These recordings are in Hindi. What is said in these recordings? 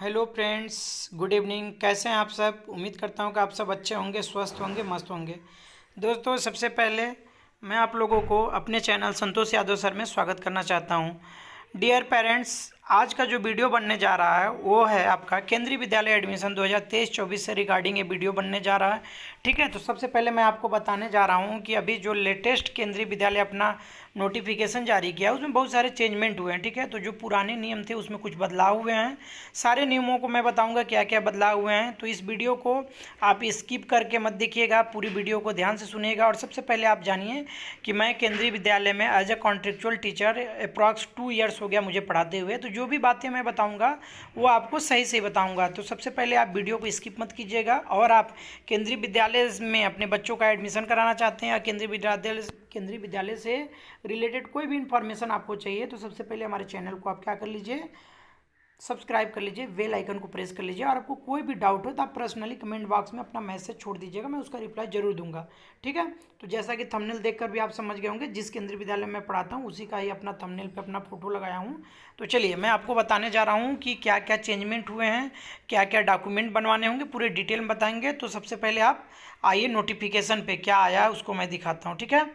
Hello friends, good evening. कैसे हैं आप सब? उम्मीद करता हूं कि आप सब अच्छे होंगे, स्वस्थ होंगे, मस्त होंगे। दोस्तों, सबसे पहले मैं आप लोगों को अपने चैनल संतोष यादव सर में स्वागत करना चाहता हूं। डियर पेरेंट्स, आज का जो वीडियो बनने जा रहा है वो है आपका केंद्रीय विद्यालय एडमिशन 2023-24 से रिगार्डिंग ये वीडियो बनने जा रहा है। ठीक है, तो सबसे पहले मैं आपको बताने जा रहा हूँ कि अभी जो लेटेस्ट केंद्रीय विद्यालय अपना नोटिफिकेशन जारी किया उसमें बहुत सारे चेंजमेंट हुए हैं। ठीक है, तो जो पुराने नियम थे उसमें कुछ बदलाव हुए हैं। सारे नियमों को मैं बताऊंगा क्या क्या बदलाव हुए हैं, तो इस वीडियो को आप स्किप करके मत देखिएगा, पूरी वीडियो को ध्यान से सुनिएगा। और सबसे पहले आप जानिए कि मैं केंद्रीय विद्यालय में as a contractual teacher approx 2 years हो गया मुझे पढ़ाते हुए, तो जो भी बातें मैं बताऊंगा वो आपको सही से बताऊंगा। तो सबसे पहले आप वीडियो को स्किप मत कीजिएगा। और आप केंद्रीय विद्यालय में अपने बच्चों का एडमिशन कराना चाहते हैं या केंद्रीय विद्यालय से रिलेटेड कोई भी इन्फॉर्मेशन आपको चाहिए, तो सबसे पहले हमारे चैनल को आप क्या कर लीजिए, सब्सक्राइब कर लीजिए, बेल आइकन को प्रेस कर लीजिए। और आपको कोई भी डाउट हो तो आप पर्सनली कमेंट बॉक्स में अपना मैसेज छोड़ दीजिएगा, मैं उसका रिप्लाई जरूर दूंगा। ठीक है, तो जैसा कि थंबनेल देखकर भी आप समझ गए होंगे, जिस केंद्रीय विद्यालय में पढ़ाता हूँ उसी का ही अपना थंबनेल पे अपना फोटो लगाया हूँ। तो चलिए मैं आपको बताने जा रहा हूँ कि क्या क्या चेंजमेंट हुए हैं, क्या क्या डॉक्यूमेंट बनवाने होंगे, पूरे डिटेल में बताएंगे। तो सबसे पहले आप आइए नोटिफिकेशन पे क्या आया है उसको मैं दिखाता हूँ। ठीक है,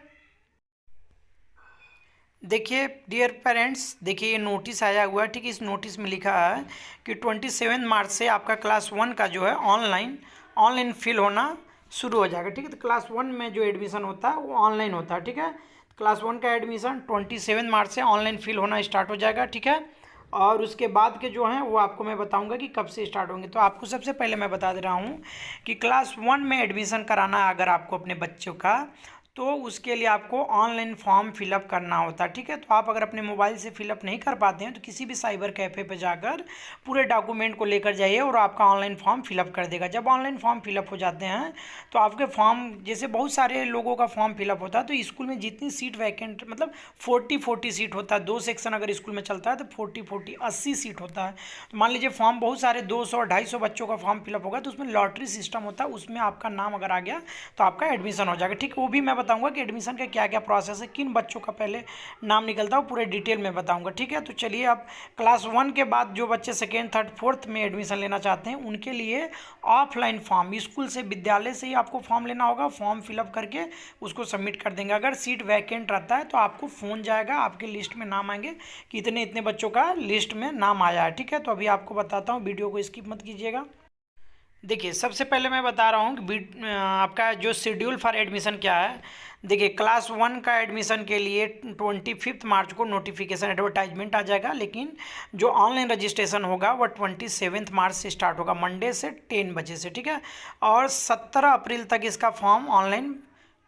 देखिए डियर पेरेंट्स, देखिए ये नोटिस आया हुआ है। ठीक है, इस नोटिस में लिखा है कि 27 मार्च से आपका क्लास 1 का जो है ऑनलाइन फिल होना शुरू हो जाएगा। ठीक है, तो क्लास 1 में जो एडमिशन होता है वो ऑनलाइन होता है। ठीक है, क्लास 1 का एडमिशन 27 मार्च से ऑनलाइन फिल होना स्टार्ट हो जाएगा। ठीक है, और उसके बाद के जो हैं वो आपको मैं बताऊंगा कि कब से स्टार्ट होंगे। तो आपको सबसे पहले मैं बता दे रहा हूँ कि क्लास 1 में एडमिशन कराना है अगर आपको अपने बच्चों का, तो उसके लिए आपको ऑनलाइन फॉर्म फिलअप करना होता है। ठीक है, तो आप अगर अपने मोबाइल से फिलअप नहीं कर पाते हैं तो किसी भी साइबर कैफ़े पे जाकर पूरे डॉक्यूमेंट को लेकर जाइए और आपका ऑनलाइन फॉर्म फिलअप कर देगा। जब ऑनलाइन फॉर्म फिलअप हो जाते हैं तो आपके फॉर्म, जैसे बहुत सारे लोगों का फॉर्म फिलअप होता है, तो स्कूल में जितनी सीट वैकेंट, मतलब 40-40 सीट होता है, 2 सेक्शन अगर स्कूल में चलता है तो 40-40 80 सीट होता है। तो मान लीजिए फॉर्म बहुत सारे 200-250 बच्चों का फॉर्म फिलअप होगा, तो उसमें लॉटरी सिस्टम होता है, उसमें आपका नाम अगर आ गया तो आपका एडमिशन हो जाएगा। ठीक है, वो भी मैं बताऊंगा कि एडमिशन का क्या क्या प्रोसेस है, किन बच्चों का पहले नाम निकलता है, वो पूरे डिटेल में बताऊंगा। ठीक है, तो चलिए अब क्लास 1 के बाद जो बच्चे सेकेंड थर्ड फोर्थ में एडमिशन लेना चाहते हैं उनके लिए ऑफलाइन फॉर्म स्कूल से, विद्यालय से ही आपको फॉर्म लेना होगा। फॉर्म फिलअप करके उसको सबमिट कर देंगे। अगर सीट वैकेंट रहता है तो आपको फ़ोन जाएगा, आपके लिस्ट में नाम आएंगे कि इतने इतने बच्चों का लिस्ट में नाम आया है। ठीक है, तो अभी आपको बताता हूँ, वीडियो को स्किप मत कीजिएगा। देखिए सबसे पहले मैं बता रहा हूँ कि आपका जो शेड्यूल फॉर एडमिशन क्या है। देखिए क्लास 1 का एडमिशन के लिए 25 मार्च को नोटिफिकेशन एडवर्टाइजमेंट आ जाएगा, लेकिन जो ऑनलाइन रजिस्ट्रेशन होगा वह 27 मार्च से स्टार्ट होगा, मंडे से 10 बजे से। ठीक है, और 17 अप्रैल तक इसका फॉर्म ऑनलाइन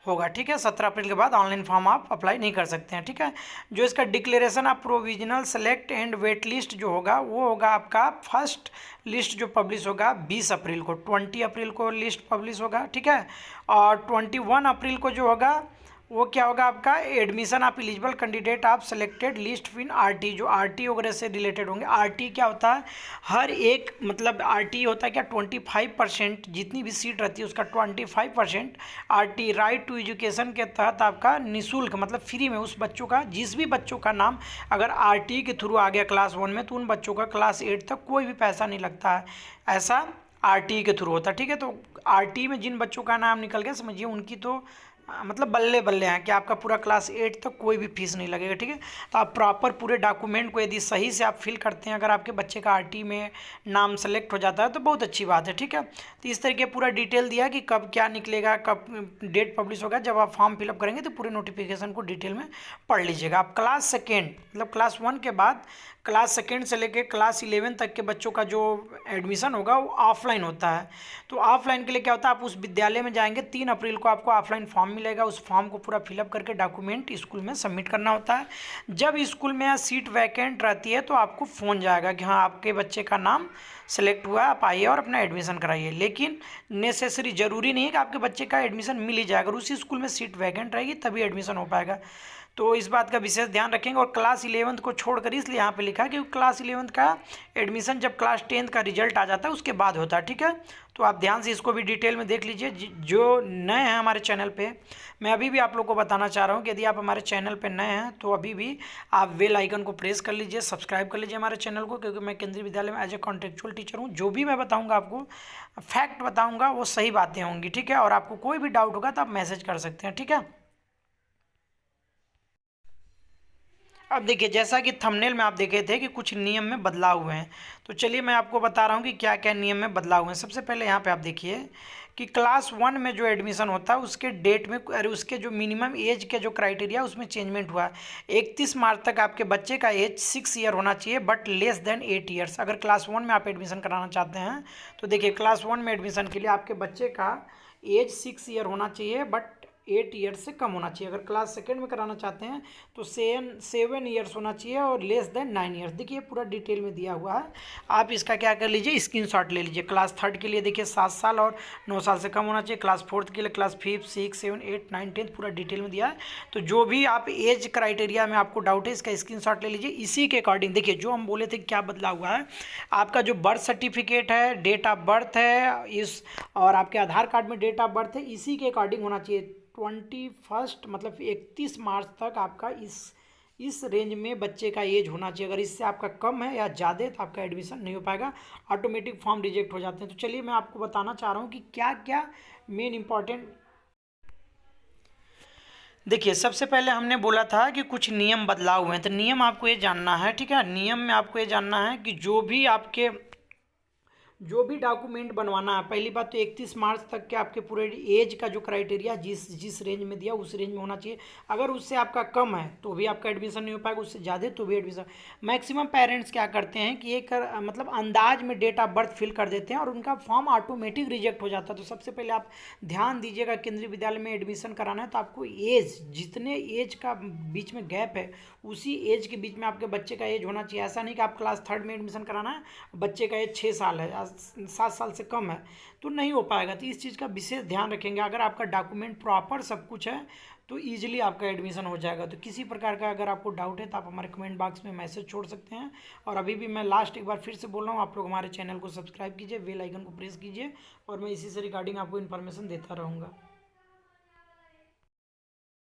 होगा। ठीक है, 17 अप्रैल के बाद ऑनलाइन फॉर्म आप अप्लाई नहीं कर सकते हैं। ठीक है, जो इसका declaration of provisional select and wait list जो होगा वो होगा आपका फर्स्ट लिस्ट जो पब्लिश होगा 20 अप्रैल को, 20 अप्रैल को लिस्ट पब्लिश होगा। ठीक है, और 21 अप्रैल को जो होगा वो क्या होगा आपका admission of eligible candidate of selected list in RT, जो आरटी वगैरह से रिलेटेड होंगे। आरटी क्या होता है, हर एक, मतलब आरटी होता है क्या, 25% जितनी भी सीट रहती है उसका 25% आरटी राइट टू एजुकेशन के तहत आपका निःशुल्क, मतलब फ्री में उस बच्चों का, जिस भी बच्चों का नाम अगर आरटी के थ्रू आ गया क्लास 1 में तो उन बच्चों का क्लास 8 तक कोई भी पैसा नहीं लगता है। ऐसा आरटी के थ्रू होता है। ठीक है, तो आरटी में जिन बच्चों का नाम निकल गया समझिए उनकी तो मतलब बल्ले बल्ले हैं कि आपका पूरा क्लास 8 तक कोई भी फीस नहीं लगेगा। ठीक है, तो आप प्रॉपर पूरे डॉक्यूमेंट को यदि सही से आप फिल करते हैं, अगर आपके बच्चे का आरटी में नाम सेलेक्ट हो जाता है तो बहुत अच्छी बात है। ठीक है, तो इस तरीके पूरा डिटेल दिया कि कब क्या निकलेगा, कब डेट पब्लिश होगा। जब आप फॉर्म फिलअप करेंगे तो पूरे नोटिफिकेशन को डिटेल में पढ़ लीजिएगा। आप क्लास सेकेंड, मतलब क्लास 1 के बाद क्लास सेकेंड से लेकर क्लास 11 तक के बच्चों का जो एडमिशन होगा वो ऑफलाइन होता है। तो ऑफलाइन के लिए क्या होता है, आप उस विद्यालय में जाएंगे, 3 अप्रैल को आपको ऑफलाइन फॉर्म मिलेगा। उस फॉर्म को पूरा फिलअप करके डॉक्यूमेंट स्कूल में सबमिट करना होता है। जब स्कूल में सीट वैकेंट रहती है तो आपको फ़ोन जाएगा कि हाँ आपके बच्चे का नाम सेलेक्ट हुआ है, आप आइए और अपना एडमिशन कराइए। लेकिन नेसेसरी, ज़रूरी नहीं है कि आपके बच्चे का एडमिशन मिल ही जाए। अगर उसी स्कूल में सीट वैकेंट रहेगी तभी एडमिशन हो पाएगा। तो इस बात का विशेष ध्यान रखेंगे। और क्लास 11th को छोड़कर इसलिए यहाँ पे लिखा है क्योंकि क्लास 11th का एडमिशन जब क्लास 10th का रिजल्ट आ जाता है उसके बाद होता है, ठीक है। तो आप ध्यान से इसको भी डिटेल में देख लीजिए। जो नए हैं हमारे चैनल पे, मैं अभी भी आप लोग को बताना चाह रहा हूँ कि यदि आप हमारे चैनल पे नए हैं तो अभी भी आप बेल आइकन को प्रेस कर लीजिए, सब्सक्राइब कर लीजिए हमारे चैनल को, क्योंकि मैं केंद्रीय विद्यालय में एज ए कॉन्टेक्चुअल टीचर हूँ। जो भी मैं बताऊँगा आपको फैक्ट बताऊँगा, वो सही बातें होंगी, ठीक है। और आपको कोई भी डाउट होगा तो आप मैसेज कर सकते हैं, ठीक है। अब देखिए, जैसा कि थंबनेल में आप देखे थे कि कुछ नियम में बदलाव हुए हैं, तो चलिए मैं आपको बता रहा हूँ कि क्या क्या नियम में बदलाव हुए हैं। सबसे पहले यहाँ पे आप देखिए कि क्लास 1 में जो एडमिशन होता है उसके डेट में, अरे उसके जो मिनिमम एज के जो क्राइटेरिया उसमें चेंजमेंट हुआ है। 31 मार्च तक आपके बच्चे का एज 6 ईयर होना चाहिए बट लेस देन 8 ईयर्स। अगर क्लास 1 में आप एडमिशन कराना चाहते हैं तो देखिए, क्लास 1 में एडमिशन के लिए आपके बच्चे का एज 6 ईयर होना चाहिए बट 8 ईयर्स से कम होना चाहिए। अगर क्लास सेकेंड में कराना चाहते हैं तो 7 ईयर्स होना चाहिए और लेस देन 9 ईयर्स। देखिए पूरा डिटेल में दिया हुआ है, आप इसका क्या कर लीजिए, स्क्रीनशॉट ले लीजिए। क्लास 3 के लिए देखिए 7 साल और 9 साल से कम होना चाहिए। क्लास 4 के लिए क्लास 5, 6, 7, 8, 9, 10 पूरा डिटेल में दिया है। तो जो भी आप एज क्राइटेरिया में आपको डाउट है इसका स्क्रीनशॉट ले लीजिए। इसी के अकॉर्डिंग देखिए, जो हम बोले थे क्या बदला हुआ है, आपका जो बर्थ सर्टिफिकेट है, डेट ऑफ बर्थ है इस, और आपके आधार कार्ड में डेट ऑफ बर्थ है, इसी के अकॉर्डिंग होना चाहिए। 21 मतलब 31 मार्च तक आपका इस रेंज में बच्चे का एज होना चाहिए। अगर इससे आपका कम है या ज़्यादा तो आपका एडमिशन नहीं हो पाएगा, ऑटोमेटिक फॉर्म रिजेक्ट हो जाते हैं। तो चलिए मैं आपको बताना चाह रहा हूँ कि क्या क्या मेन इंपॉर्टेंट। देखिए, सबसे पहले हमने बोला था कि कुछ नियम बदलाव हुए हैं, तो नियम आपको ये जानना है, ठीक है। नियम में आपको ये जानना है कि जो भी डॉक्यूमेंट बनवाना है, पहली बात तो 31 मार्च तक के आपके पूरे एज का जो क्राइटेरिया जिस रेंज में दिया उस रेंज में होना चाहिए। अगर उससे आपका कम है तो भी आपका एडमिशन नहीं हो पाएगा, उससे ज़्यादा तो भी एडमिशन। मैक्सिमम पेरेंट्स क्या करते हैं कि एक मतलब अंदाज में डेट ऑफ बर्थ फिल कर देते हैं और उनका फॉर्म ऑटोमेटिक रिजेक्ट हो जाता है। तो सबसे पहले आप ध्यान दीजिएगा, केंद्रीय विद्यालय में एडमिशन कराना है तो आपको एज, जितने एज का बीच में गैप है उसी एज के बीच में आपके बच्चे का एज होना चाहिए। ऐसा नहीं कि आप क्लास 3 में एडमिशन कराना है, बच्चे का एज 6 साल है, 7 साल से कम है, तो नहीं हो पाएगा। तो इस चीज़ का विशेष ध्यान रखेंगे। अगर आपका डॉक्यूमेंट प्रॉपर सब कुछ है तो ईजिली आपका एडमिशन हो जाएगा। तो किसी प्रकार का अगर आपको डाउट है तो आप हमारे कमेंट बॉक्स में मैसेज छोड़ सकते हैं। और अभी भी मैं लास्ट एक बार फिर से बोल रहा हूँ, आप लोग हमारे चैनल को सब्सक्राइब कीजिए, बेल आइकन को प्रेस कीजिए, और मैं इसी से रिगार्डिंग आपको इन्फॉर्मेशन देता रहूँगा।